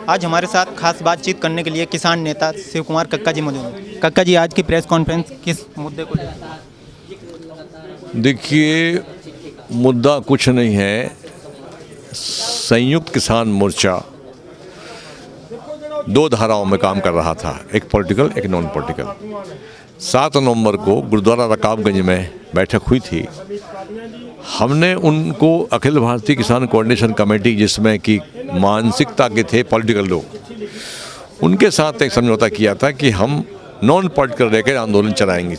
आज हमारे साथ खास बातचीत करने के लिए किसान नेता शिव कुमार कक्का जी मौजूद हैं। कक्का जी, आज की प्रेस कॉन्फ्रेंस किस मुद्दे को लेकर? देखिए, मुद्दा कुछ नहीं है। संयुक्त किसान मोर्चा दो धाराओं में काम कर रहा था, एक पॉलिटिकल एक नॉन पॉलिटिकल। 7 नवंबर को गुरुद्वारा रकाबगंज में बैठक हुई थी। हमने उनको अखिल भारतीय किसान कोऑर्डिनेशन कमेटी, जिसमें कि मानसिकता के थे पॉलिटिकल लोग, उनके साथ एक समझौता किया था कि हम नॉन पॉलिटिकल रहकर आंदोलन चलाएंगे।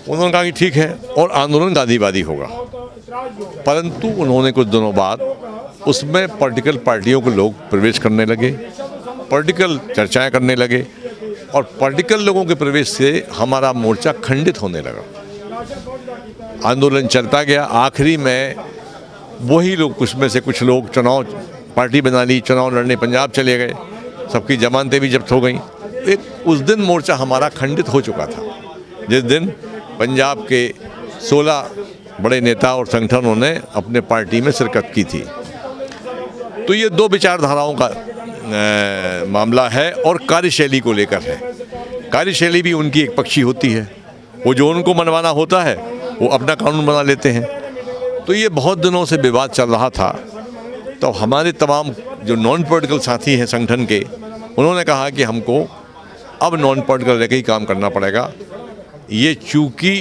उन्होंने कहा कि ठीक है, और आंदोलन गांधीवादी होगा। परंतु उन्होंने कुछ दिनों बाद उसमें पॉलिटिकल पार्टियों के लोग प्रवेश करने लगे, पॉलिटिकल चर्चाएं करने लगे, और पॉलिटिकल लोगों के प्रवेश से हमारा मोर्चा खंडित होने लगा। आंदोलन चलता गया। आखिरी में वही लोग, कुछ में से कुछ लोग चुनाव पार्टी बना ली, चुनाव लड़ने पंजाब चले गए, सबकी जमानतें भी जब्त हो गई। उस दिन मोर्चा हमारा खंडित हो चुका था, जिस दिन पंजाब के 16 बड़े नेता और संगठनों ने अपने पार्टी में शिरकत की थी। तो ये दो विचारधाराओं का मामला है और कार्यशैली को लेकर है। कार्यशैली भी उनकी एक पक्षी होती है, वो जो उनको मनवाना होता है वो अपना कानून बना लेते हैं। तो ये बहुत दिनों से विवाद चल रहा था। तो हमारे तमाम जो नॉन पॉलिटिकल साथी हैं संगठन के, उन्होंने कहा कि हमको अब नॉन पॉलिटिकल रहकर ही काम करना पड़ेगा। ये चूंकि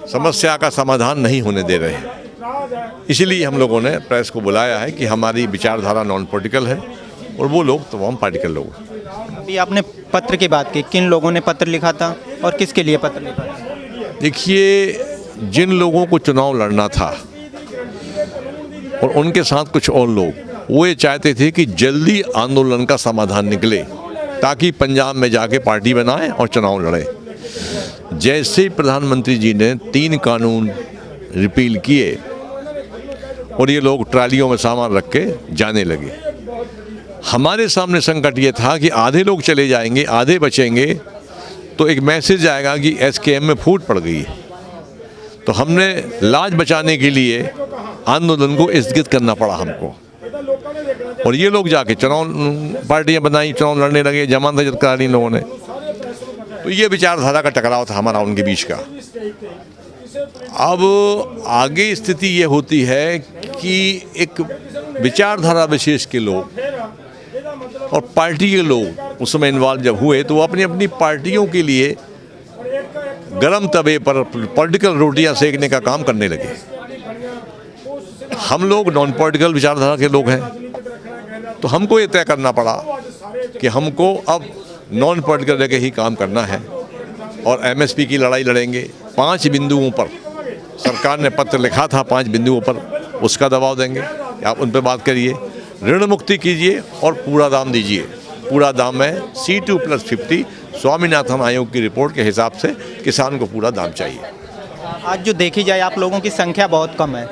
समस्या का समाधान नहीं होने दे रहे हैं, इसीलिए हम लोगों ने प्रेस को बुलाया है कि हमारी विचारधारा नॉन पॉलिटिकल है और वो लोग तमाम पॉलिटिकल लोग। अभी आपने पत्र की बात की, किन लोगों ने पत्र लिखा था और किसके लिए पत्र लिखा था? देखिए, जिन लोगों को चुनाव लड़ना था और उनके साथ कुछ और लोग, वो ये चाहते थे कि जल्दी आंदोलन का समाधान निकले ताकि पंजाब में जाके पार्टी बनाएं और चुनाव लड़ें। जैसे ही प्रधानमंत्री जी ने 3 कानून रिपील किए और ये लोग ट्रालियों में सामान रख के जाने लगे, हमारे सामने संकट ये था कि आधे लोग चले जाएंगे, आधे बचेंगे, तो एक मैसेज आएगा कि SKM में फूट पड़ गई है। तो हमने लाज बचाने के लिए आंदोलन को स्थगित करना पड़ा हमको, और ये लोग जाके चुनाव पार्टियां बनाई, चुनाव लड़ने लगे, जमानत जब्त करा ली इन लोगों ने। तो ये विचारधारा का टकराव था हमारा उनके बीच का। अब आगे स्थिति ये होती है कि एक विचारधारा विशेष के लोग और पार्टी के लोग उसमें इन्वॉल्व जब हुए, तो वो अपनी अपनी पार्टियों के लिए गरम तवे पर पॉलिटिकल रोटियां सेकने का काम करने लगे। हम लोग नॉन पॉलिटिकल विचारधारा के लोग हैं, तो हमको ये तय करना पड़ा कि हमको अब नॉन पॉलिटिकल रह के ही काम करना है और MSP की लड़ाई लड़ेंगे। 5 बिंदुओं पर सरकार ने पत्र लिखा था, 5 बिंदुओं पर उसका दबाव देंगे। आप उन पर बात करिए, ऋण मुक्ति कीजिए और पूरा दाम दीजिए। पूरा दाम में C2+50 स्वामीनाथन आयोग की रिपोर्ट के हिसाब से किसान को पूरा दाम चाहिए। आज जो देखी जाए, आप लोगों की संख्या बहुत कम है,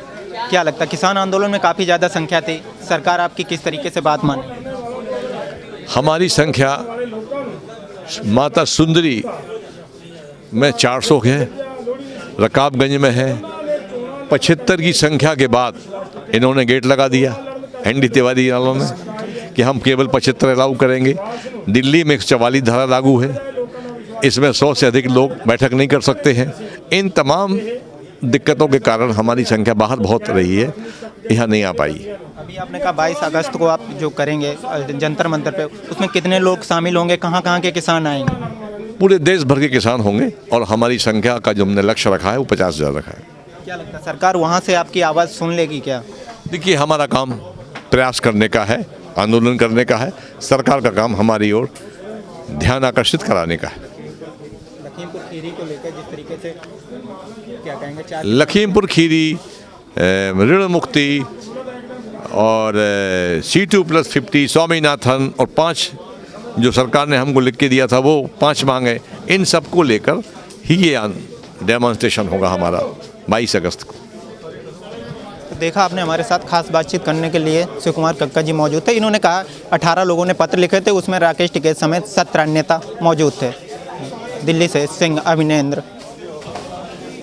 क्या लगता है? किसान आंदोलन में काफ़ी ज़्यादा संख्या थी, सरकार आपकी किस तरीके से बात मानी? हमारी संख्या माता सुंदरी में 400 है, रकाबगंज में है। 75 की संख्या के बाद इन्होंने गेट लगा दिया ND तिवारी वालों ने कि हम केवल 75 अलाउ करेंगे। दिल्ली में 144 धारा लागू है, इसमें 100 से अधिक लोग बैठक नहीं कर सकते हैं। इन तमाम दिक्कतों के कारण हमारी संख्या बाहर बहुत रही है, यहाँ नहीं आ पाई। अभी आपने कहा 22 अगस्त को आप जो करेंगे जंतर मंतर पे, उसमें कितने लोग शामिल होंगे, कहाँ के किसान आएंगे? पूरे देश भर के किसान होंगे और हमारी संख्या का जो हमने लक्ष्य रखा है वो 50,000 रखा है। क्या लगता है सरकार वहाँ से आपकी आवाज़ सुन लेगी क्या? देखिए, हमारा काम प्रयास करने का है, आंदोलन करने का है। सरकार का काम हमारी ओर ध्यान आकर्षित कराने का है। लखीमपुर खीरी को लेकर जिस तरीके से क्या कहेंगे? लखीमपुर खीरी, ऋण मुक्ति और C2+50 स्वामीनाथन और 5 जो सरकार ने हमको लिख के दिया था, वो 5 मांगे, इन सब को लेकर ही ये डेमोन्स्ट्रेशन होगा हमारा 22 अगस्त को। तो देखा आपने, हमारे साथ खास बातचीत करने के लिए शिव कुमार कक्का जी मौजूद थे। इन्होंने कहा 18 लोगों ने पत्र लिखे थे, उसमें राकेश टिकैत समेत 17 नेता मौजूद थे। दिल्ली से सिंह अभिनेंद्र।